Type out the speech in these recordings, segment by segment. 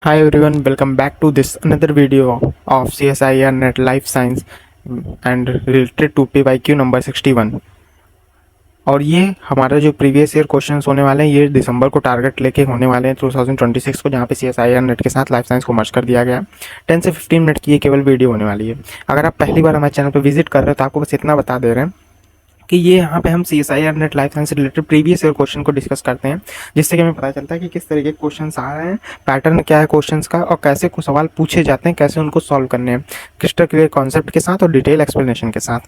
Hi everyone, welcome back to this another video of CSIR Net Life Science and related to PYQ number 61। और ये हमारा जो previous year questions होने वाले हैं ये दिसंबर को टारगेट लेके होने वाले हैं 2026 को, जहाँ पे CSIR नेट के साथ लाइफ साइंस को मर्ज कर दिया गया है। 10 से 15 मिनट की ये केवल वीडियो होने वाली है। अगर आप पहली बार हमारे चैनल पर विजिट कर रहे हो तो आपको बस इतना बता दे रहे हैं कि ये यहाँ पे हम CSIR नेट लाइफ साइंस से रिलेटेड प्रीवियस ईयर क्वेश्चन को डिस्कस करते हैं, जिससे कि हमें पता चलता है कि किस तरीके के क्वेश्चंस आ रहे हैं, पैटर्न क्या है क्वेश्चंस का, और कैसे को सवाल पूछे जाते हैं, कैसे उनको सॉल्व करने हैं क्रिस्टल क्लियर कॉन्सेप्ट के साथ और डिटेल एक्सप्लेनेशन के साथ।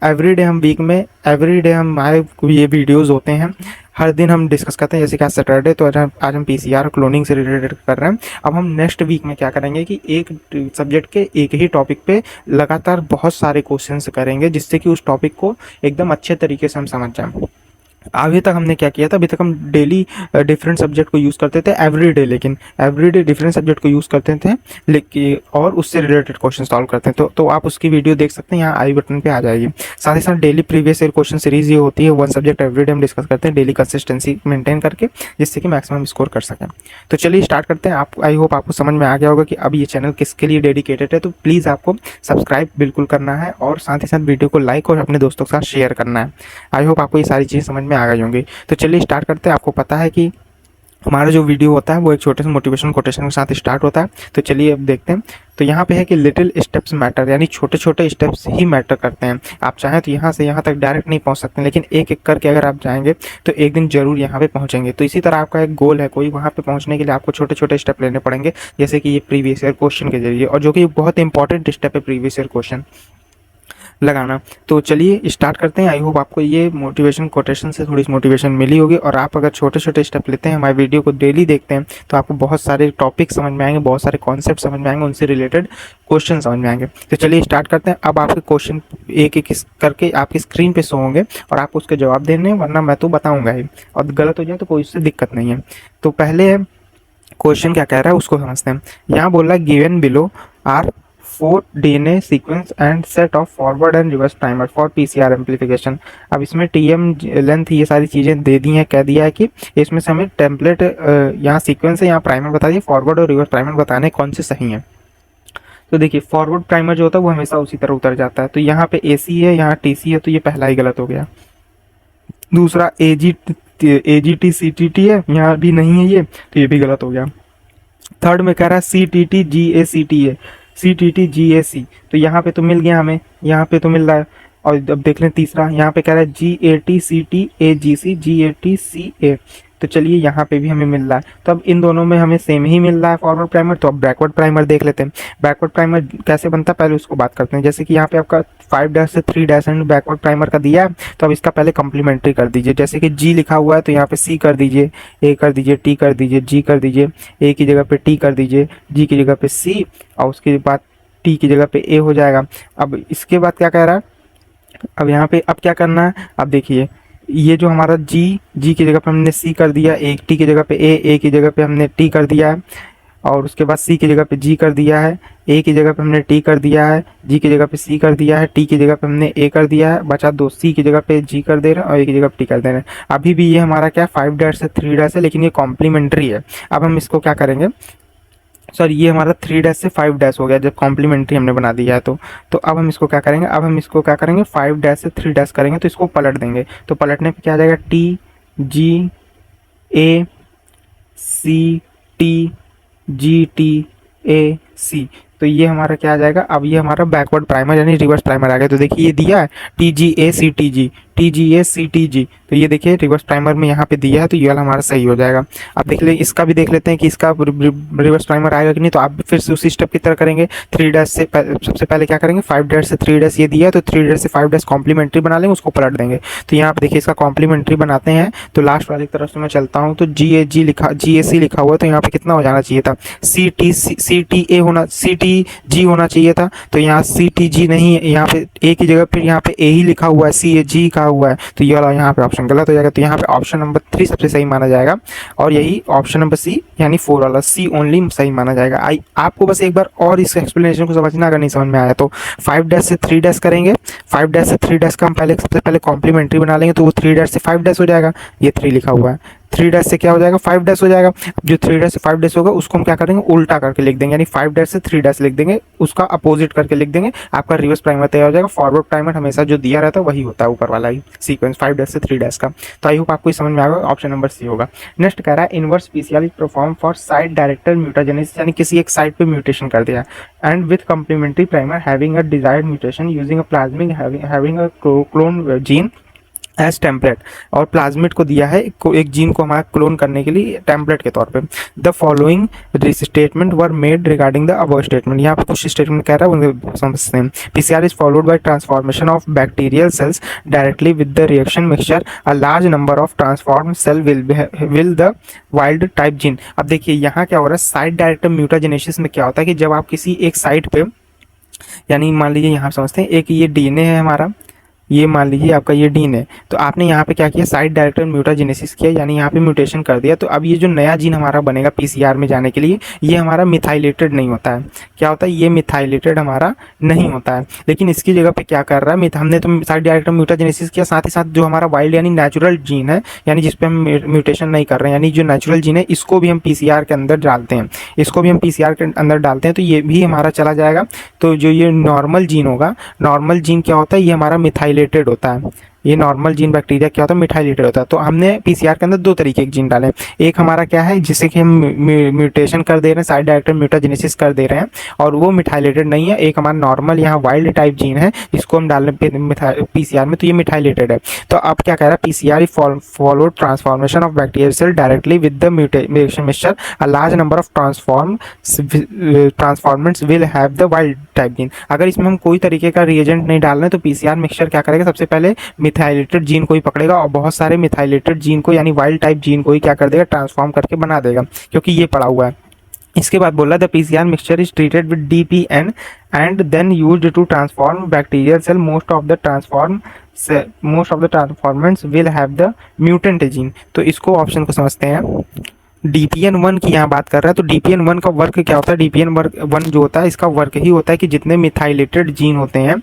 एवरीडे हम वीक में एवरीडे हमारे ये वीडियोज़ होते हैं, हर दिन हम डिस्कस करते हैं। जैसे कि आज सैटरडे, तो आज हम PCR क्लोनिंग से रिलेटेड कर रहे हैं। अब हम नेक्स्ट वीक में क्या करेंगे कि एक सब्जेक्ट के एक ही टॉपिक पे लगातार बहुत सारे क्वेश्चंस करेंगे, जिससे कि उस टॉपिक को एकदम अच्छे तरीके से हम समझ जाएं। अभी तक हमने क्या किया था, अभी तक हम डेली डिफरेंट सब्जेक्ट को यूज़ करते थे एवरीडे, लेकिन एवरीडे डिफरेंट सब्जेक्ट को यूज़ करते थे लेकिन और उससे रिलेटेड क्वेश्चन सॉल्व करते हैं। तो आप उसकी वीडियो देख सकते हैं, यहाँ आई बटन पे आ जाएगी। साथ ही साथ daily previous year question series ये होती है, वन सब्जेक्ट एवरीडे हम डिस्कस करते हैं डेली कंसिस्टेंसी मेंटेन करके, जिससे कि मैक्सिमम स्कोर कर सकें। तो चलिए स्टार्ट करते हैं। आप आई होप आपको समझ में आ गया होगा कि अब ये चैनल किसके लिए डेडिकेटेड है। तो प्लीज़ आपको सब्सक्राइब बिल्कुल करना है और साथ ही साथ वीडियो को लाइक और अपने दोस्तों के साथ शेयर करना है। आई होप आपको ये सारी चीज़ें समझ में आ गई होंगी। तो चलिए स्टार्ट करते हैं। आपको पता है कि हमारा जो वीडियो होता है वो एक छोटे से मोटिवेशन कोटेशन के साथ स्टार्ट होता है। तो चलिए अब देखते हैं। तो यहाँ पे है कि लिटिल स्टेप्स मैटर, यानी छोटे छोटे स्टेप्स ही मैटर करते हैं। आप चाहें तो यहाँ से यहाँ तक डायरेक्ट नहीं पहुँच सकते, लेकिन एक एक करके अगर आप जाएंगे तो एक दिन जरूर यहाँ पे पहुँचेंगे। तो इसी तरह आपका एक गोल है कोई, वहाँ पे पहुँचने के लिए आपको छोटे छोटे स्टेप लेने पड़ेंगे, जैसे कि ये प्रीवियस ईयर क्वेश्चन के जरिए, और जो कि बहुत इंपॉर्टेंट स्टेप है प्रीवियस ईयर क्वेश्चन लगाना। तो चलिए स्टार्ट करते हैं। आई होप आपको ये मोटिवेशन कोटेशन से थोड़ी मोटिवेशन मिली होगी, और आप अगर छोटे छोटे स्टेप लेते हैं, हमारे वीडियो को डेली देखते हैं, तो आपको बहुत सारे टॉपिक समझ में आएंगे, बहुत सारे कॉन्सेप्ट समझ में आएंगे, उनसे रिलेटेड क्वेश्चन समझ में आएंगे। तो चलिए स्टार्ट करते हैं। अब आपके क्वेश्चन एक एक करके आपकी स्क्रीन पे शो होंगे और आप उसके जवाब देने हैं, वरना मैं तो बताऊंगा ही, और गलत हो जाए तो कोई उससे दिक्कत नहीं है। तो पहले क्वेश्चन क्या कह रहा है उसको समझते हैं। यहाँ बोल रहा है given below are 4 DNA sequence and set of forward and reverse primer for PCR amplification। अब इसमें TM लेंथ ये सारी चीज़ें दे दी हैं, कह दिया है कि इसमें से हमें टेम्पलेट यहाँ सीक्वेंस है, यहाँ प्राइमर बता दिए, फॉरवर्ड और रिवर्स प्राइमर बताने कौन से सही हैं। तो देखिए फॉरवर्ड प्राइमर जो होता है वो हमेशा उसी तरह उतर जाता है। तो यहाँ पे AC है, यहाँ TC है, तो ये पहला ही गलत हो गया। दूसरा AGT CTT है, यहाँ भी नहीं है ये, तो ये भी गलत हो गया। थर्ड में कह रहा है CTT GACT है, CTT GAC, तो यहाँ पे तो मिल गया हमें, यहाँ पे तो मिल रहा है। और अब देख लें तीसरा, यहाँ पे कह रहा है GAT CT AGC GAT CA, तो चलिए यहाँ पे भी हमें मिल रहा है। तो अब इन दोनों में हमें सेम ही मिल रहा है फॉरवर्ड प्राइमर। तो अब बैकवर्ड प्राइमर देख लेते हैं। बैकवर्ड प्राइमर कैसे बनता है पहले उसको बात करते हैं। जैसे कि यहाँ पे आपका 5' से 3' एंड बैकवर्ड प्राइमर का दिया है, तो अब इसका पहले कम्प्लीमेंट्री कर दीजिए। जैसे कि G लिखा हुआ है तो यहाँ पे C कर दीजिए, A कर दीजिए, T कर दीजिए, G कर दीजिए, A की जगह पे T कर दीजिए, G की जगह पे C, और उसके बाद T की जगह पे A हो जाएगा। अब इसके बाद क्या कह रहा है, अब यहाँ पे अब क्या करना है। अब देखिए ये जो हमारा G की जगह पे हमने C कर दिया, एक T की जगह पे A की जगह पे हमने T कर दिया है, और उसके बाद C की जगह पे G कर दिया है, A की जगह पे हमने T कर दिया है, G की जगह पे C कर दिया है, T की जगह पे हमने A कर दिया है, बचा दो, C की जगह पे G कर दे रहे हैं और A की जगह पे T कर दे रहे हैं। अभी भी ये हमारा क्या 5' से 3' है, लेकिन ये कॉम्प्लीमेंट्री है। अब हम इसको क्या करेंगे, सॉरी ये हमारा 3' से 5' हो गया जब कॉम्प्लीमेंट्री हमने बना दिया है। तो अब हम इसको क्या करेंगे, अब हम इसको क्या करेंगे 5' से 3' करेंगे, तो इसको पलट देंगे। तो पलटने पे क्या आ जाएगा, TGACTGTAC, तो ये हमारा क्या आ जाएगा। अब ये हमारा बैकवर्ड प्राइमर यानी रिवर्स प्राइमर आ गया। तो देखिए ये दिया है TGACTG, तो ये देखिए रिवर्स प्राइमर में यहाँ पे दिया है, तो ये वाला हमारा सही हो जाएगा। अब देख ले इसका भी देख लेते हैं कि इसका रिवर्स प्राइमर आएगा कि नहीं। तो आप फिर से उसी स्टेप की तरह करेंगे। 3' से सबसे पहले क्या करेंगे, 5' से 3' ये दिया है, तो 3' से 5' कॉम्प्लीमेंट्री बना लेंगे, उसको पलट देंगे। तो यहाँ पे देखिए इसका कॉम्प्लीमेंट्री बनाते हैं। तो लास्ट वाली तरफ से मैं चलता हूँ, तो GAC लिखा हुआ है, तो यहाँ पे कितना हो जाना चाहिए था, CTA होना, CTG होना चाहिए था। तो यहाँ CTG नहीं है, यहाँ पे A की जगह फिर यहाँ पे A ही लिखा हुआ है, CAG लिखा हुआ है, तो ये वाला यहाँ पे ऑप्शन गलत हो जाएगा। तो यहाँ पे ऑप्शन नंबर 3 सबसे सही माना जाएगा, और यही ऑप्शन नंबर C यानी 4 वाला C ओनली सही माना जाएगा। आपको बस एक बार और इस एक्सप्लेनेशन को समझना, अगर नहीं समझ में आया तो 5' से 3' करेंगे। 5' से 3' का हम सबसे पहले कॉम्प्लीमेंट्री बना लेंगे, तो वो 3' से 5' हो जाएगा। ये 3 लिखा हुआ है, 3 डैश से क्या हो जाएगा 5 डैश हो जाएगा। अब जो 3 डैश से 5 डैश होगा उसको हम क्या करेंगे उल्टा करके लिख देंगे, यानी 5 डैश से 3 डैश लिख देंगे, उसका अपोजिट करके लिख देंगे, आपका रिवर्स प्राइमर तैयार हो जाएगा। फॉरवर्ड प्राइमर हमेशा जो दिया रहता है वही होता है ऊपर वाला ही सीक्वेंस 5 डैश से 3 डैश का। तो आई होप आपको समझ में आएगा, ऑप्शन नंबर सी होगा। नेक्स्ट कह रहा है inverse PCR is perform for side director mutagenesis, यानी किसी एक साइड पे म्यूटेशन कर दिया and with complementary primer having a desired mutation using a plasmid having a clone gene as template, और प्लाज्मिड को दिया है एक जीन को हमारा क्लोन करने के लिए टेम्पलेट के तौर पे। The following statement were made regarding the above statement, यहाँ पे कुछ स्टेटमेंट कह रहा है उनको समझते हैं। PCR is followed by transformation of bacterial cells directly with the reaction mixture, a large number of transform cell will the wild type gene. अब देखिए यहाँ क्या हो रहा है, साइड डायरेक्टर म्यूटाजेनेसिस में क्या होता है कि जब आप किसी एक साइड पे, यानी मान लीजिए यहाँ समझते हैं एक ये डीएनए है हमारा, ये मान लीजिए आपका ये डीन है, तो आपने यहाँ पे क्या किया साइड डायरेक्टर म्यूटाजेनेसिस किया, यानी यहाँ पे म्यूटेशन कर दिया। तो अब ये जो नया जीन हमारा बनेगा पीसीआर में जाने के लिए, ये हमारा मिथाइलेटेड नहीं होता है। क्या होता है, ये मिथाइलेटेड हमारा नहीं होता है, लेकिन इसकी जगह पे क्या कर रहा है, हमने तो साइड डायरेक्टर म्यूटाजेनेसिस किया, साथ ही साथ जो हमारा वाइल्ड यानी नेचुरल जीन है, यानी जिसपे हम म्यूटेशन नहीं कर रहे हैं, यानी जो नेचुरल जीन है इसको भी हम पीसीआर के अंदर डालते हैं, इसको भी हम पीसीआर के अंदर डालते हैं, तो ये भी हमारा चला जाएगा। तो जो ये नॉर्मल जीन होगा, नॉर्मल जीन क्या होता है, ये हमारा मिथाइलेटेड होता है। ये नॉर्मल जीन बैक्टीरिया क्या होता है, मिथाइलेटेड होता है। तो हमने पीसीआर के अंदर दो तरीके के जीन डाले, एक हमारा क्या है जिससे कि हम म्यूटेशन कर दे रहे हैं, साइड डायरेक्टर म्यूटाजेनेसिस कर दे रहे हैं, और वो मिथाइलेटेड नहीं है। एक हमारा नॉर्मल यहाँ वाइल्ड टाइप जीन है जिसको हम डाल रहे हैं पीसीआर में, तो ये मिथाइलेटेड है। तो अब क्या कह रहा है, PCR follow transformation of bacterial cell directly with the mutation mixture, a large number of transformants will have the wild type gene. अगर इसमें हम कोई तरीके का रिएजेंट नहीं डाल रहे हैं तो पीसीआर मिक्सचर क्या करेगा, सबसे पहले मिथाइलेटेड जीन को ही पकड़ेगा और बहुत सारे मिथाइलेटेड जीन को यानी वाइल्ड टाइप जीन को ही क्या कर देगा, ट्रांसफॉर्म करके बना देगा, क्योंकि ये पड़ा हुआ है। इसके बाद बोला the PCR mixture is treated with DPN and then used to transform bacterial cell, most of the transformants will have the mutant gene. तो इसको ऑप्शन को समझते हैं। DPN1 की यहाँ बात कर रहा है, तो DPN1 का वर्क क्या होता है, DPN1 जो होता है इसका वर्क ही होता है कि जितने मिथाइलेटेड जीन होते हैं,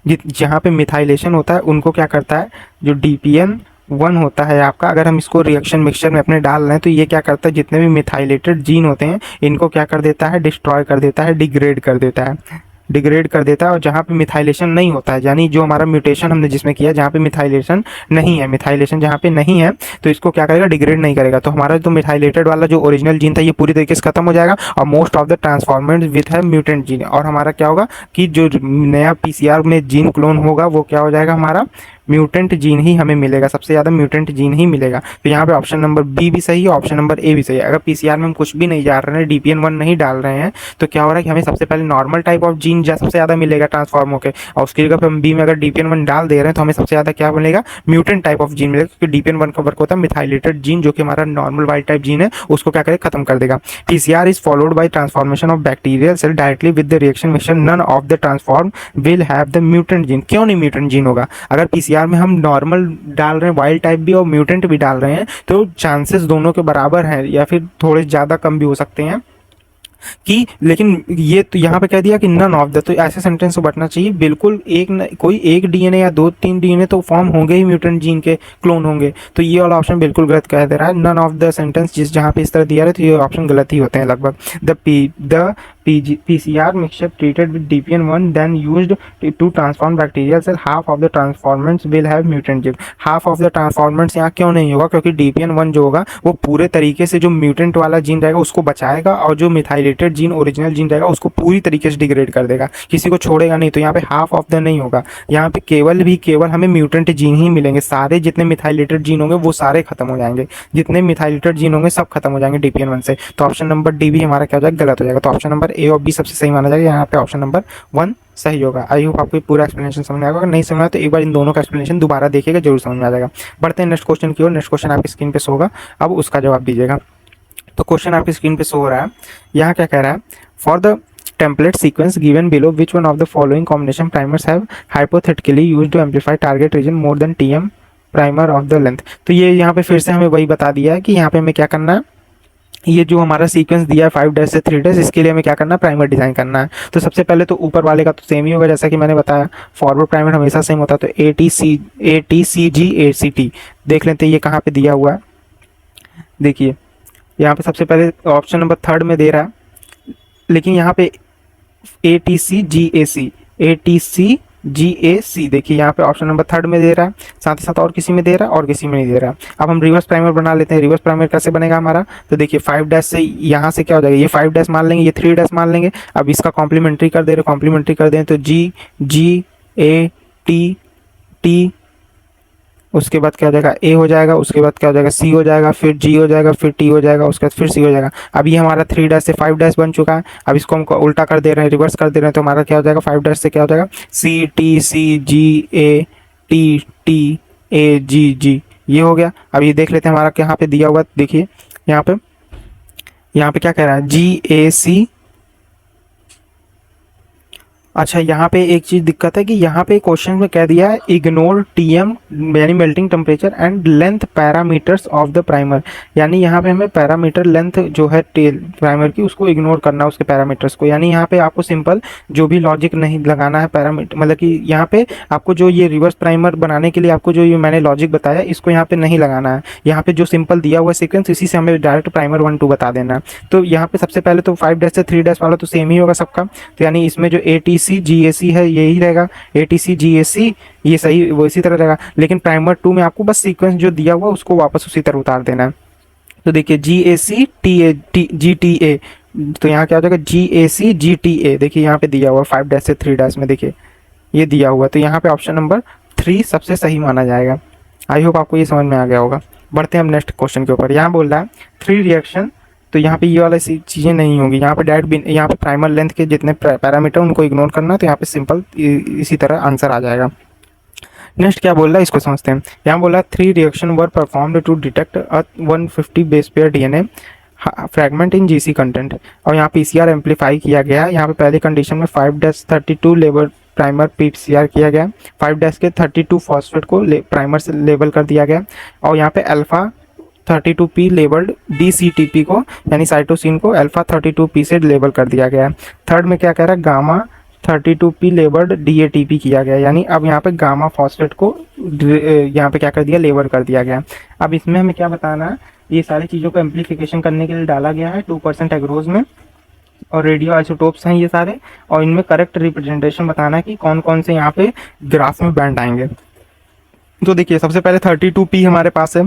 जहाँ पे मिथाइलेशन होता है उनको क्या करता है, जो DPN1 होता है आपका, अगर हम इसको रिएक्शन मिक्सचर में अपने डाल रहे हैं तो ये क्या करता है, जितने भी मिथाइलेटेड जीन होते हैं इनको क्या कर देता है, डिस्ट्रॉय कर देता है, डिग्रेड कर देता है, और जहाँ पे मिथाइलेशन नहीं होता है, यानी जो हमारा म्यूटेशन हमने जिसमें किया जहाँ पे मिथाइलेशन नहीं है, मिथाइलेशन जहाँ पे नहीं है तो इसको क्या करेगा, डिग्रेड नहीं करेगा। तो हमारा जो मिथाइलेटेड वाला जो ओरिजिनल जीन था ये पूरी तरीके से खत्म हो जाएगा, और most of the transformants with है म्यूटेंट जीन, और हमारा क्या होगा कि जो नया पीसीआर में जीन क्लोन होगा वो क्या हो जाएगा, हमारा म्यूटेंट जीन ही हमें मिलेगा, सबसे ज़्यादा म्यूटेंट जीन ही मिलेगा। तो यहाँ पे ऑप्शन नंबर बी भी सही है, ऑप्शन नंबर ए भी सही है। अगर पीसीआर में हम कुछ भी नहीं जा रहे हैं, DPN1 नहीं डाल रहे हैं, तो क्या हो रहा है कि हमें सबसे पहले नॉर्मल टाइप ऑफ जीन सबसे ज़्यादा मिलेगा ट्रांसफॉर्म होकर, और उसकी जगह पर हम बी में अगर DPN1 डाल दे रहे हैं तो हमें सबसे ज़्यादा क्या मिलेगा, म्यूटेंट टाइप ऑफ जीन मिलेगा, क्योंकि DPN1 का वर्क होता है मिथाइलेटेड जीन जो कि हमारा नॉर्मल वाइल्ड टाइप जीन है उसको क्या करेगा, खत्म कर देगा। PCR is followed by transformation of bacterial cell directly with the reaction mixture, none of the transform will have the mutant gene. क्यों नहीं म्यूटेंट जीन होगा, अगर पीसीआर में हम नॉर्मल डाल रहे हैं, वाइल्ड टाइप भी और म्यूटेंट भी डाल रहे हैं, तो चांसेस दोनों के बराबर हैं या फिर थोड़े ज़्यादा कम भी हो सकते हैं कि, लेकिन ये तो यहाँ पे कह दिया कि नन ऑफ द, तो ऐसे सेंटेंस से बचना चाहिए। बिल्कुल कोई एक डीएनए या 2-3 डीएनए तो फॉर्म होंगे ही, म्यूटेंट जीन के क्लोन होंगे, तो ये वाला ऑप्शन बिल्कुल गलत कह दे रहा है। नन ऑफ द सेंटेंस जहाँ पे इस तरह दिया है तो ये ऑप्शन गलत ही होते हैं लगभग। The PCR mixture treated with DPN1 then used to transform bacterial cell, half of the transformants will have mutant gene। half of the transformants यहाँ क्यों नहीं होगा, क्योंकि DPN1 जो होगा वो पूरे तरीके से जो म्यूटेंट वाला जीन रहेगा उसको बचाएगा, और जो मिथाइलेटेड जीन ओरिजिनल जीन रहेगा उसको पूरी तरीके से डिग्रेड कर देगा, किसी को छोड़ेगा नहीं। तो यहाँ पे हाफ ऑफ द नहीं होगा, यहाँ पे केवल हमें म्यूटेंट जीन ही मिलेंगे, सारे जितने मिथाइलेटेड जीन होंगे वो सारे खत्म हो जाएंगे, जितने मिथाइलेटेड जीन होंगे सब खत्म हो जाएंगे DPN1 से। तो ऑप्शन नंबर डी भी हमारा क्या हो जाएगा, गलत हो जाएगा। तो ऑप्शन नंबर ए और बी सबसे सही माना जाएगा, यहाँ पे ऑप्शन नंबर 1 सही होगा। आई होप आपको पूरा एक्सप्लेनेशन समझ में आएगा, अगर नहीं समझ आया तो एक बार इन दोनों का एक्सप्लेनेशन दोबारा देखिएगा, जरूर समझ में आ जाएगा। बढ़ते हैं नेक्स्ट क्वेश्चन की ओर। नेक्स्ट क्वेश्चन आपकी स्क्रीन पे शो होगा, अब उसका जवाब दीजिएगा। तो क्वेश्चन आपकी स्क्रीन पे शो हो रहा है, यहाँ क्या कह रहा है, for the template sequence given below which one of the following combination primers have hypothetically used to amplify target region more than TM primer of the length। तो ये यहाँ पे फिर से हमें वही बता दिया है कि यहाँ पे हमें क्या करना है, ये जो हमारा सीक्वेंस दिया है 5 डैश से 3 डैश, इसके लिए हमें क्या करना है, प्राइमर डिजाइन करना है। तो सबसे पहले तो ऊपर वाले का तो सेम ही होगा, जैसा कि मैंने बताया फॉरवर्ड प्राइमर हमेशा सेम होता है। तो ATCG ACT देख लेते हैं ये कहाँ पे दिया हुआ है, देखिए यहाँ पे सबसे पहले ऑप्शन नंबर थर्ड में दे रहा है, लेकिन यहाँ पे ATC GAC देखिए यहाँ पे ऑप्शन नंबर थर्ड में दे रहा है, साथ ही साथ और किसी में दे रहा है और किसी में नहीं दे रहा। अब हम रिवर्स प्राइमर बना लेते हैं। रिवर्स प्राइमर कैसे बनेगा हमारा, तो देखिए 5 डैश से यहाँ से क्या हो जाएगा, ये 5 डैश मान लेंगे, ये 3 डैश मान लेंगे। अब इसका कॉम्प्लीमेंट्री कर दे रहे, कॉम्प्लीमेंट्री कर दें तो GAT, उसके बाद क्या हो जाएगा A हो जाएगा, उसके बाद क्या हो जाएगा C हो जाएगा, फिर G हो जाएगा, फिर T हो जाएगा, उसके बाद फिर C हो जाएगा। अब ये हमारा 3 डैश से 5 डैश बन चुका है। अब इसको हम उल्टा कर दे रहे हैं, रिवर्स कर दे रहे हैं, तो हमारा क्या हो जाएगा, 5 डैश से क्या हो जाएगा CTCGATTAGG, ये हो गया। अब ये देख लेते हैं हमारा यहाँ पे दिया हुआ, देखिए यहाँ पे क्या कह रहा है GAC। अच्छा यहाँ पे एक चीज़ दिक्कत है कि यहाँ पे क्वेश्चन में कह दिया है इग्नोर TM यानी melting temperature and length parameters of the primer, यानी यहाँ पे हमें पैरामीटर लेंथ जो है प्राइमर की उसको इग्नोर करना है, उसके पैरामीटर्स को। यानी यहाँ पे आपको सिंपल जो भी लॉजिक नहीं लगाना है पैरामीटर, मतलब कि यहाँ पे आपको जो ये रिवर्स प्राइमर बनाने के लिए आपको जो ये मैंने लॉजिक बताया इसको यहाँ पे नहीं लगाना है। यहाँ पे जो सिंपल दिया हुआ सीक्वेंस इसी से हमें डायरेक्ट प्राइमर 1 2 बता देना है। तो यहाँ पे सबसे पहले तो 5 डैश से 3 डैश वाला तो सेम ही होगा सबका, तो यानी इसमें जो ATC GAC है यही रहेगा, ATC GAC ये सही वो इसी तरह रहेगा। लेकिन प्राइमर 2 में आपको बस सीक्वेंस जो दिया हुआ उसको वापस उसी तरह उतार देना है। तो देखिए GAC GTA, तो यहाँ क्या हो जाएगा GAC GTA, देखिए यहाँ पे दिया हुआ 5 डैश से 3 डैश में, देखिए ये दिया हुआ, तो यहाँ पे ऑप्शन नंबर 3 सबसे सही माना जाएगा। आई होप आपको ये समझ में आ गया होगा। बढ़ते हैं हम नेक्स्ट क्वेश्चन के ऊपर। यहाँ बोल रहा है 3 रिएक्शन, तो यहाँ पे ये वाला चीज़ें नहीं होंगी, यहाँ पे डायरेक्ट यहाँ पे प्राइमर लेंथ के जितने पैरामीटर उनको इग्नोर करना, तो यहाँ पे सिंपल इसी तरह आंसर आ जाएगा। नेक्स्ट क्या बोल रहा है इसको समझते हैं। यहाँ बोला 3 reaction were performed to detect a 150 base pair DNA fragment in GC content, और यहाँ PCR एम्पलीफाई किया गया। यहाँ पे पहली कंडीशन में 5-32 लेवल प्राइमर PCR किया गया, 5 डैश के 32 फॉस्फेट को प्राइमर से लेबल कर दिया गया, और यहाँ पे अल्फा 32P लेबल्ड DCTP को यानी साइटोसिन को अल्फा 32P से लेबल कर दिया गया। थर्ड में क्या कह रहा है गामा 32P लेबल्ड DATP किया गया, यानी अब यहाँ पे गामा फॉस्फेट को यहाँ पे क्या कर दिया, लेबल कर दिया गया। अब इसमें हमें क्या बताना है, ये सारी चीज़ों को एम्प्लीफिकेशन करने के लिए डाला गया है 2% एग्रोज में, और रेडियो आइसोटोप्स हैं ये सारे, और इनमें करेक्ट रिप्रेजेंटेशन बताना है कि कौन कौन से यहाँ पे ग्राफ में बैंड आएंगे। तो देखिए सबसे पहले 32P हमारे पास है,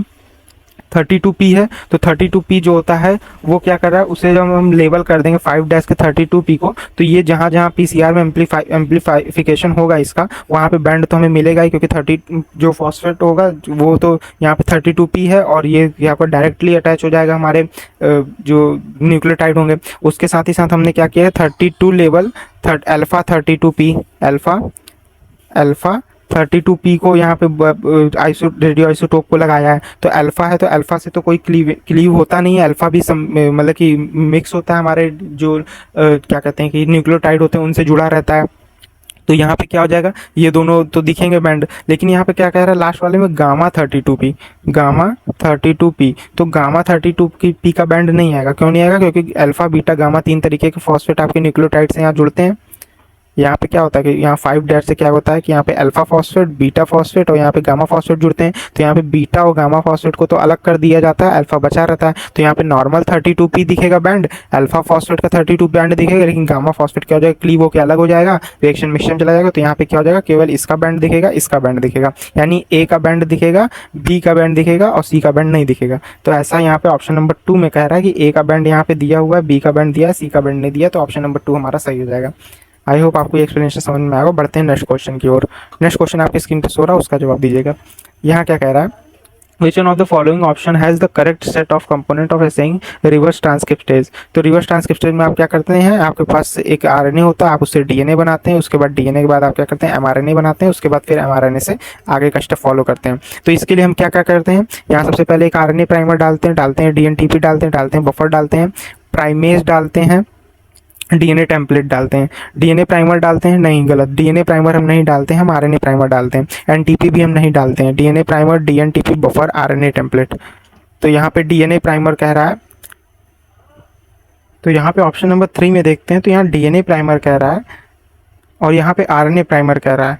32P है, तो 32P जो होता है वो क्या कर रहा है, उसे जब हम लेबल कर देंगे 5 डैश के 32P को, तो ये जहाँ जहाँ PCR में एम्प्लीफिकेशन होगा इसका वहाँ पे बैंड तो हमें मिलेगा ही, क्योंकि 30 जो फॉस्फेट होगा वो तो यहाँ पे 32P है, और ये यहाँ पर डायरेक्टली अटैच हो जाएगा हमारे जो न्यूक्लियोटाइड होंगे। उसके साथ ही साथ हमने क्या किया है 32 level alpha 32P alpha 32P को यहाँ पे रेडियो आइसोटोप को लगाया है, तो अल्फा है, तो अल्फा से तो कोई क्लीव होता नहीं है, अल्फा भी मतलब कि मिक्स होता है हमारे जो क्या कहते हैं कि न्यूक्लियोटाइड होते हैं उनसे जुड़ा रहता है। तो यहाँ पे क्या हो जाएगा, ये दोनों तो दिखेंगे बैंड, लेकिन यहाँ पे क्या कह रहा है लास्ट वाले में गामा 32P तो गामा 32P का बैंड नहीं आएगा। क्यों नहीं आएगा, क्योंकि अल्फा बीटा गामा 3 तरीके के फॉस्फेट आपके न्यूक्लियोटाइड से यहाँ जुड़ते हैं। यहाँ पे क्या होता है कि यहाँ 5 डैश से क्या होता है कि यहाँ पे अल्फा फॉस्फेट, बीटा फॉस्फेट और यहाँ पे गामा फॉस्फेट जुड़ते हैं, तो यहाँ पे बीटा और गामा फॉस्फेट को तो अलग कर दिया जाता है, अल्फा बचा रहता है। तो यहाँ पे नॉर्मल 32P दिखेगा बैंड, अल्फा फॉस्फेट का 32 बैंड दिखेगा, लेकिन गामा फॉस्फेट क्या हो जाएगा, क्लीव होकर अलग हो जाएगा, रिएक्शन मिक्सचर चला जाएगा। तो यहाँ पे क्या हो जाएगा, केवल इसका बैंड दिखेगा, इसका बैंड दिखेगा, यानी A का बैंड दिखेगा, B का बैंड दिखेगा और C का बैंड नहीं दिखेगा। तो ऐसा यहाँ पे ऑप्शन नंबर 2 में कह रहा है कि A का बैंड यहाँ पे दिया हुआ है, B का बैंड दिया है, C का बैंड नहीं दिया, तो ऑप्शन नंबर 2 हमारा सही हो जाएगा। आई होप आपको ये एक्सप्लेनेशन समझ में आएगा। बढ़ते हैं नेक्स्ट क्वेश्चन की ओर। नेक्स्ट क्वेश्चन आपकी स्क्रीन पर शो रहा है, उसका जवाब दीजिएगा। यहाँ क्या कह रहा है, which one of the following option has the correct set of component of essaying reverse transcript stage. तो रिवर्स ट्रांसक्रिप्ट स्टेज में आप क्या करते हैं, आपके पास एक RNA होता है, आप उससे DNA बनाते हैं, उसके बाद DNA के बाद आप क्या करते हैं mRNA बनाते हैं, उसके बाद फिर mRNA से आगे का स्टेप फॉलो करते हैं। तो इसके लिए हम क्या क्या करते हैं, यहाँ सबसे पहले एक RNA प्राइमर डालते हैं DNTP डालते हैं बफर डालते हैं, प्राइमेज डालते हैं, DNA टेम्पलेट डालते हैं, DNA प्राइमर डालते हैं, नहीं गलत, DNA प्राइमर हम नहीं डालते हैं, हम RNA प्राइमर डालते हैं, NTP भी हम नहीं डालते हैं, DNA primer DNTP buffer RNA template. तो यहाँ पे DNA प्राइमर कह रहा है, तो यहाँ पे ऑप्शन नंबर 3 में देखते हैं, तो यहाँ DNA प्राइमर कह रहा है और यहाँ पे RNA प्राइमर कह रहा है।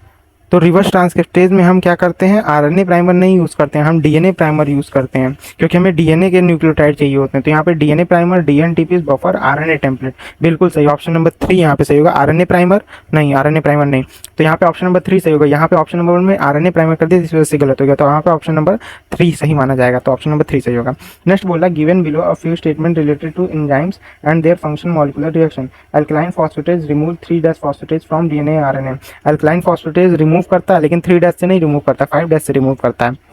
तो रिवर्स ट्रांसक्रिप्टेज में हम क्या करते हैं, आरएनए प्राइमर नहीं यूज़ करते हैं, हम डीएनए प्राइमर यूज़ करते हैं, क्योंकि हमें डीएनए के न्यूक्लियोटाइड चाहिए होते हैं। तो यहाँ पे DNA primer, dNTPs, buffer, RNA template, बिल्कुल सही। ऑप्शन नंबर 3 यहाँ पे सही होगा। आरएनए प्राइमर नहीं, आरएनए प्राइमर नहीं, तो यहाँ पे ऑप्शन नंबर 3 सही होगा। यहाँ पे ऑप्शन नंबर 1 में आरएनए प्राइमर कर दिया, इस वजह से गलत हो गया, तो यहाँ पे ऑप्शन नंबर 3 सही माना जाएगा, तो ऑप्शन नंबर 3 सही होगा। नेक्स्ट बोला, given below a few statement related to enzymes and their function molecular reaction. Alkaline phosphatase remove 3' phosphatase from DNA RNA. Alkaline phosphatase remove करता है, लेकिन 3' से नहीं रिमूव करता, 5' से रिमूव करता है।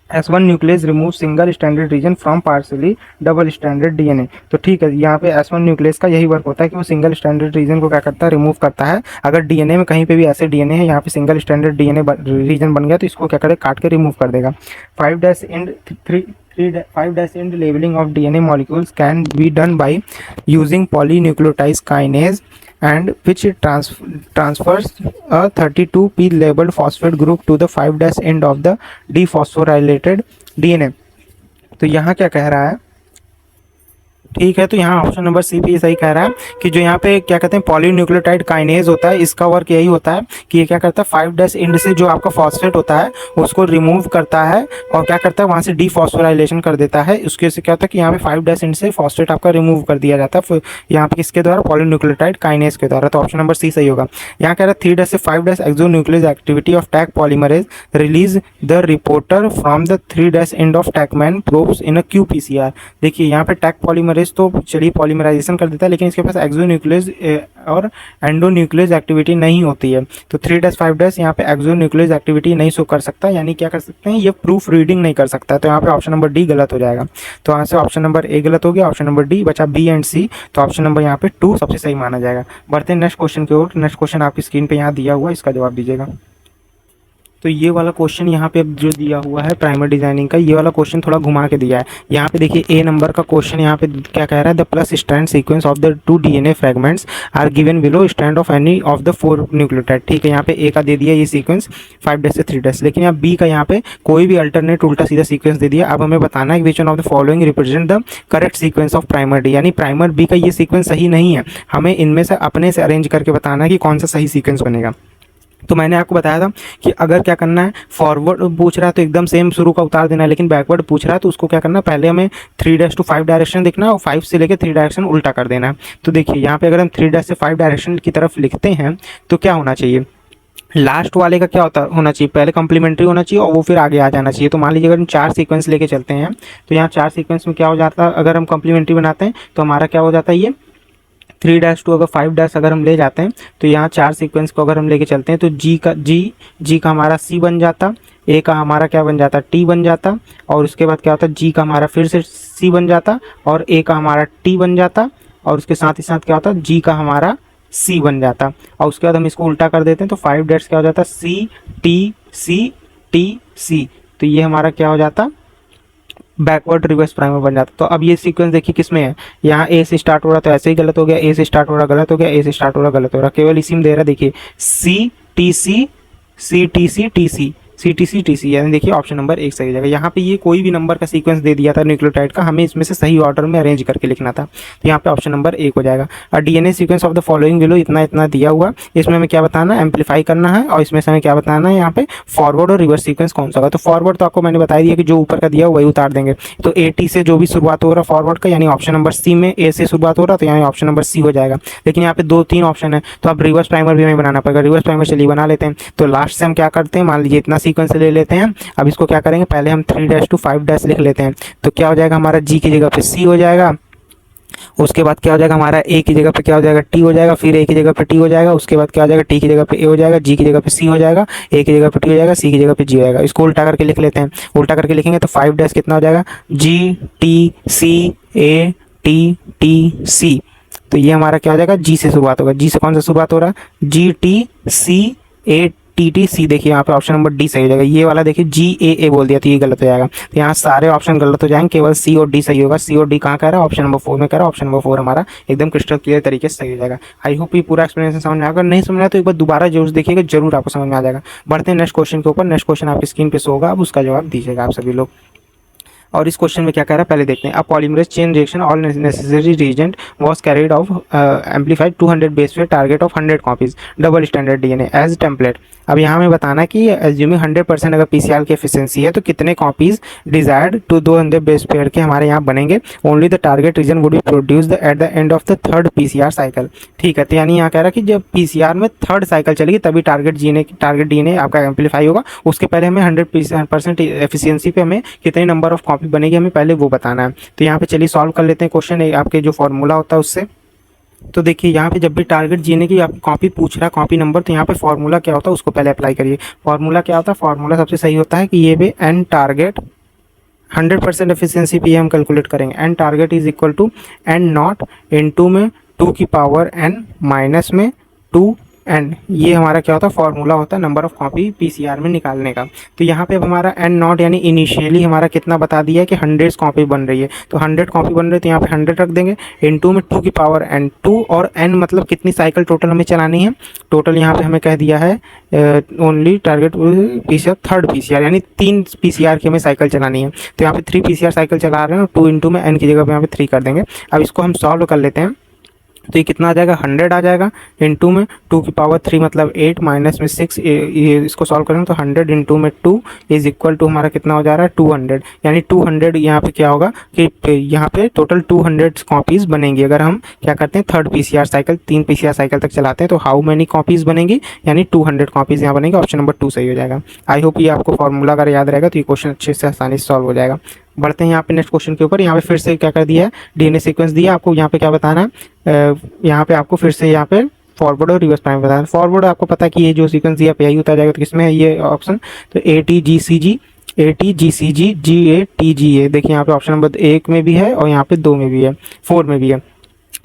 S1 nuclease remove single standard region from partially double standard DNA. तो ठीक है, यहाँ पे S1 न्यूक्लियस का यही वर्क होता है कि वो सिंगल स्टैंडर्ड रीजन को क्या करता है, रिमूव करता है। अगर डीएनए में कहीं पे भी ऐसे डीएनए है, यहाँ पे सिंगल स्टैंडर्ड डीएनए रीजन बन गया, तो इसको क्या करे, काट के रिमूव कर देगा। 5' end 5' end labeling of DNA molecules can be done by using polynucleotide kinase and which transfers a 32p labeled phosphate group to the 5' end of the dephosphorylated DNA। तो यहाँ क्या कह रहा है, ठीक है, तो यहाँ ऑप्शन नंबर सी भी सही कह रहा है कि जो यहाँ पे क्या कहते हैं पॉलीन्यूक्लियोटाइड काइनेज होता है, इसका वर्क यही होता है कि ये क्या करता है 5' एंड से जो आपका फॉस्फेट होता है उसको रिमूव करता है और क्या करता है वहाँ से डीफॉस्फोराइलेशन कर देता है। उसके से क्या होता है कि यहाँ पे 5' एंड से फॉस्फेट आपका रिमूव कर दिया जाता है यहाँ पे किसके द्वारा, पॉलीन्यूक्लियोटाइड काइनेज के द्वारा। तो ऑप्शन नंबर सी सही होगा। यहाँ कह रहा है 3' से 5' exonuclease activity of Taq polymerase release the reporter from the 3' end of TaqMan probes in a qPCR। देखिए यहाँ पे टैक पॉलीमरेज तो चलिए पॉलीमराइजेशन कर देता है, लेकिन इसके पास एक्सोन्यूक्लियस और एंडोन्यूक्लियस एक्टिविटी नहीं होती है। तो 3' 5' यहाँ पे एक्सोन्यूक्लियस एक्टिविटी नहीं शो कर सकता, यानी क्या कर सकते हैं, ये प्रूफ रीडिंग नहीं कर सकता। तो यहाँ पे ऑप्शन नंबर डी गलत हो जाएगा। तो यहाँ से ऑप्शन नंबर ए गलत हो गया, ऑप्शन नंबर डी बचा बी एंड सी, तो ऑप्शन नंबर यहाँ पे 2 सबसे सही माना जाएगा। बढ़ते हैं नेक्स्ट क्वेश्चन की ओर। नेक्स्ट क्वेश्चन आपकी स्क्रीन पे यहाँ दिया हुआ है, इसका जवाब दीजिएगा। तो ये वाला क्वेश्चन यहाँ पे जो दिया हुआ है प्राइमर डिजाइनिंग का, ये वाला क्वेश्चन थोड़ा घुमा के दिया है। यहाँ पे देखिए ए नंबर का क्वेश्चन यहाँ पे क्या कह रहा है, the plus strand sequence of the 2 DNA fragments are given below strand of any of the 4 nucleotide. ठीक है, यहाँ पे ए का दे दिया ये सीक्वेंस 5' से 3', लेकिन यहाँ बी का यहाँ पे कोई भी अल्टरनेट उल्टा सीधा सीक्वेंस दे दिया। अब हमें बताना है which one of the following represent the correct sequence of primer D, यानी प्राइमर बी का ये सीक्वेंस सही नहीं है, हमें इनमें से अपने से अरेंज करके बताना है कि कौन सा सही सीक्वेंस बनेगा। तो मैंने आपको बताया था कि अगर क्या करना है, फॉरवर्ड पूछ रहा है तो एकदम सेम शुरू का उतार देना है, लेकिन बैकवर्ड पूछ रहा है तो उसको क्या करना है, पहले हमें 3' to 5 डायरेक्शन देखना है और 5 से लेकर 3 डायरेक्शन उल्टा कर देना है। तो देखिए यहाँ पे अगर हम 3' से 5 डायरेक्शन की तरफ लिखते हैं तो क्या होना चाहिए, लास्ट वाले का क्या होना चाहिए, पहले कम्प्लीमेंट्री होना चाहिए और वो फिर आगे आ जाना चाहिए। तो मान लीजिए अगर हम 4 सीक्वेंस लेके चलते हैं तो यहाँ 4 सीक्वेंस में क्या हो जाता है, अगर हम कम्प्लीमेंट्री बनाते हैं तो हमारा क्या हो जाता है, ये 3' to अगर 5' अगर हम ले जाते हैं तो यहाँ 4 सीक्वेंस को अगर हम लेके चलते हैं तो जी का हमारा सी बन जाता, ए का हमारा क्या बन जाता, टी बन जाता, और उसके बाद क्या होता जी का हमारा फिर से सी बन जाता और ए का हमारा टी बन जाता, और उसके साथ ही साथ क्या होता जी का हमारा सी बन जाता, और उसके बाद हम इसको उल्टा कर देते हैं तो 5' क्या हो जाता, सी टी सी टी सी। तो ये हमारा क्या हो जाता, बैकवर्ड रिवर्स प्राइमर बन जाता। तो अब ये सीक्वेंस देखिए किस में है, यहाँ ए से स्टार्ट हो रहा तो ऐसे ही गलत हो गया, ए से स्टार्ट हो रहा गलत हो गया, ए से स्टार्ट हो रहा गलत हो रहा, केवल इसी में दे रहा देखिए C T C C T C T C C T C T C, यानी देखिए ऑप्शन नंबर 1 सही हो जाएगा। यहाँ पे ये कोई भी नंबर का सीक्वेंस दे दिया था न्यूक्लियोटाइड का, हमें इसमें से सही ऑर्डर में अरेंज करके लिखना था, तो यहाँ पे ऑप्शन नंबर 1 हो जाएगा। और DNA sequence of the following below इतना इतना दिया हुआ, इसमें हमें क्या बताना है, एम्पलीफाई करना है, और इसमें से हमें क्या बताना है यहाँ पे फॉरवर्ड और रिवर्स सीक्वेंस कौन सा होगा। तो फॉरवर्ड तो आपको मैंने बता दिया कि जो ऊपर का दिया वही उतार देंगे, तो ए टी से जो भी शुरुआत हो रहा है फॉरवर्ड का, यानी ऑप्शन नंबर सी में ए से शुरुआत हो रहा, तो यहाँ ऑप्शन नंबर सी हो जाएगा। लेकिन यहाँ पे 2-3 ऑप्शन है, तो अब रिवर्स प्राइमर भी हमें बनाना पड़ेगा। रिवर्स प्राइमर चलिए बना लेते हैं। तो लास्ट से हम क्या करते हैं, मान लीजिए इतना सीक्वेंस ले लेते हैं, अब इसको क्या करेंगे, पहले हम 3' to 5' लिख लेते हैं। तो क्या हो जाएगा, हमारा जी की जगह पे सी हो जाएगा, उसके बाद क्या हो जाएगा, हमारा ए की जगह पे क्या हो जाएगा, टी हो जाएगा, फिर ए की जगह पे टी हो जाएगा, उसके बाद क्या हो जाएगा, टी की जगह पे ए हो जाएगा, जी की जगह पे सी हो जाएगा, ए की जगह पे टी हो जाएगा, सी की जगह पे जी हो जाएगा। इसको उल्टा करके लिख लेते हैं। उल्टा करके लिखेंगे तो 5' कितना हो जाएगा, G T C A T T C. तो ये हमारा क्या हो जाएगा, जी से शुरुआत होगा। जी से कौन सा शुरुआत हो रहा है, G T C A T T C. देखिए यहाँ पे ऑप्शन नंबर डी सही हो जाएगा। ये वाला देखिए जी ए बोल दिया तो ये गलत हो जाएगा, तो यहाँ सारे ऑप्शन गलत हो जाएंगे, केवल सी और डी सही होगा। सी और डी कहाँ कह रहा है, ऑप्शन नंबर 4 में कह रहा है। ऑप्शन नंबर 4 हमारा एकदम क्रिस्टल क्लियर तरीके से सही हो जाएगा। आई होप ये पूरा एक्सप्लेनेशन समझ में आएगा, नहीं समझ में आया तो एक बार दोबारा जरूर देखिएगा, जरूर आपको समझ में आ जाएगा। बढ़ते हैं नेक्स्ट क्वेश्चन के ऊपर। नेक्स्ट क्वेश्चन आपकी स्क्रीन पे शो होगा, अब उसका जवाब दीजिएगा आप सभी लोग। और इस क्वेश्चन में क्या कह रहा है पहले देखते हैं। A polymerase chain reaction all necessary reagent was carried off amplified 200 base pair target of 100 copies double standard DNA as template. अब यहाँ हमें बताना कि एज्यूमिंग 100% अगर पीसीआर की एफिशिएंसी है तो कितने copies desired to 200 base pair के हमारे यहाँ बनेंगे। Only the target region would be produced at the end of the third PCR cycle. ठीक है, तो यानी यहाँ कह रहा है कि जब पीसीआर में थर्ड साइकिल चलेगी तभी टारगेट डीएनए आपका एम्पलीफाई होगा। उसके पहले हमें 100% एफिशिएंसी पे हमें कितने नंबर ऑफ कॉपी बनेगी हमें पहले वो बताना है। तो यहाँ पे चलिए सॉल्व कर लेते हैं क्वेश्चन आपके जो फॉर्मूला होता है उससे। तो देखिए यहाँ पे जब भी टारगेट जीने की आप कॉपी पूछ रहा है कॉपी नंबर, तो यहाँ पे फॉर्मूला क्या होता है उसको पहले अप्लाई करिए। फॉर्मूला क्या होता है, फॉर्मूला सबसे सही होता है कि ये भी एन टारगेट 100% एफिशिएंसी पे हम कैलकुलेट करेंगे। N target is equal to N naught into में 2 की पावर एन माइनस में 2 एन। ये हमारा क्या होता है फॉर्मूला होता है नंबर ऑफ कॉपी पीसीआर में निकालने का। तो यहाँ पे अब हमारा एन नॉट यानी इनिशियली हमारा कितना बता दिया है कि 100 कॉपी बन रही है, तो 100 कॉपी बन रही है तो यहाँ पे 100 रख देंगे। इनटू में 2 की पावर एन, 2 और एन मतलब कितनी साइकिल टोटल हमें चलानी है। टोटल यहाँ पे हमें कह दिया है only target PCR third PCR यानी 3 पीसीआर की हमें साइकिल चलानी है। तो यहाँ पे 3 पीसीआर साइकिल चला रहे हैं और 2 इंटू में एन की जगह पे यहाँ पे 3 कर देंगे। अब इसको हम सॉल्व कर लेते हैं। तो ये कितना आ जाएगा 100 आ जाएगा इनटू में 2 की पावर 3 मतलब 8 माइनस में 6, ये इसको सॉल्व करेंगे तो 100 इंटू में 2 इज इक्वल टू हमारा कितना हो जा रहा है 200। यानी 200 यहाँ पे क्या होगा कि यहाँ पे टोटल 200 कॉपीज़ बनेंगी अगर हम क्या करते हैं third PCR cycle 3 PCR cycle तक चलाते हैं। तो हाउ मैनी कॉपीज़ बनेंगी, यानी 200 कॉपीज़ यहाँ बनेंगी। ऑप्शन नंबर 2 सही हो जाएगा। आई होप ये आपको फॉर्मूला अगर याद रहेगा तो ये क्वेश्चन अच्छे से आसानी से सॉल्व हो जाएगा। बढ़ते हैं यहाँ पे नेक्स्ट क्वेश्चन के ऊपर। यहाँ पे फिर से क्या कर दिया है डीएनए सीक्वेंस दिया आपको। यहाँ पे क्या बताना है, यहाँ पे आपको फिर से यहाँ पे फॉरवर्ड और रिवर्स प्राइम बताना है। फॉरवर्ड आपको पता है कि ये जो सीक्वेंस दिया पे होता जाएगा, तो किसमें है ये ऑप्शन, तो ATGCG ATGCG GATGA। देखिए यहाँ पे ऑप्शन नंबर 1 में भी है और यहाँ पे 2 में भी है, 4 में भी है।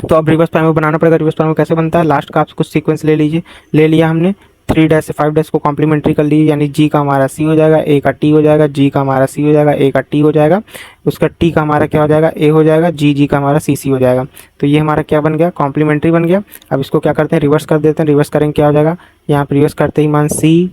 तो अब रिवर्स प्राइम बनाना पड़ेगा। रिवर्स प्राइम कैसे बनता है, लास्ट का आप कुछ सीक्वेंस ले लीजिए। ले लिया हमने 3 से 5 को कॉम्प्लीमेंट्री कर लीजिए, यानी G का हमारा C हो जाएगा, A का T हो जाएगा, G का हमारा C हो जाएगा, A का T हो जाएगा, उसका T का हमारा क्या हो जाएगा A हो जाएगा, G का हमारा CC हो जाएगा। तो ये हमारा क्या बन गया कॉम्प्लीमेंट्री बन गया। अब इसको क्या करते हैं रिवर्स कर देते हैं। रिवर्स करेंगे क्या हो जाएगा, यहाँ पर रिवर्स करते ही मान C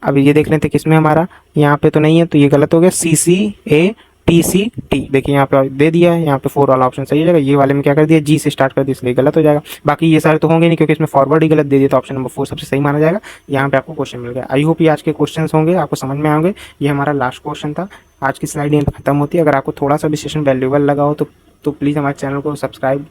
अब ये देख लेते किसमें हमारा, यहाँ पे तो नहीं है तो ये गलत हो गया, CCATCT। देखिए यहाँ पे दे दिया है, यहाँ पे 4 वाला ऑप्शन सही हो जाएगा। ये वाले में क्या कर दिया G से स्टार्ट कर दिया इसलिए गलत हो जाएगा। बाकी ये सारे तो होंगे नहीं क्योंकि इसमें फॉरवर्ड ही गलत दे दिया, तो ऑप्शन नंबर 4 सबसे सही माना जाएगा। यहाँ पे आपको क्वेश्चन मिल गया। आई होप ये आज के क्वेश्चन होंगे आपको समझ में आएंगे। ये हमारा लास्ट क्वेश्चन था। आज की स्लाइड यहीं खत्म होती है। अगर आपको थोड़ा सा भी सेशन वैल्यूएबल लगा हो तो प्लीज़ हमारे चैनल को सब्सक्राइब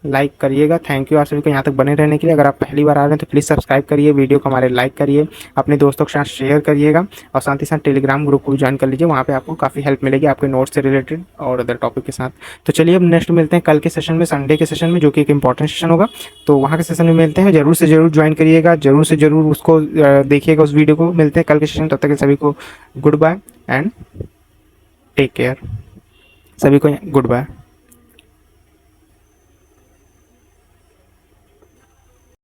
लाइक करिएगा। थैंक यू आप सभी को यहाँ तक बने रहने के लिए। अगर आप पहली बार आ रहे हैं तो प्लीज़ सब्सक्राइब करिए, वीडियो को हमारे लाइक करिए, अपने दोस्तों के साथ शेयर करिएगा और साथ ही साथ टेलीग्राम ग्रुप को भी ज्वाइन कर लीजिए। वहाँ पे आपको काफ़ी हेल्प मिलेगी आपके नोट्स से रिलेटेड और अदर टॉपिक के साथ। तो चलिए अब नेक्स्ट मिलते हैं कल के सेशन में, संडे के सेशन में, जो कि एक इंपॉर्टेंट सेशन होगा। तो वहाँ के सेशन में मिलते हैं। जरूर से जरूर ज्वाइन करिएगा, जरूर से जरूर उसको देखिएगा उस वीडियो को। मिलते हैं कल के सेशन, तब तक सभी को goodbye and take care. सभी को गुड बाय।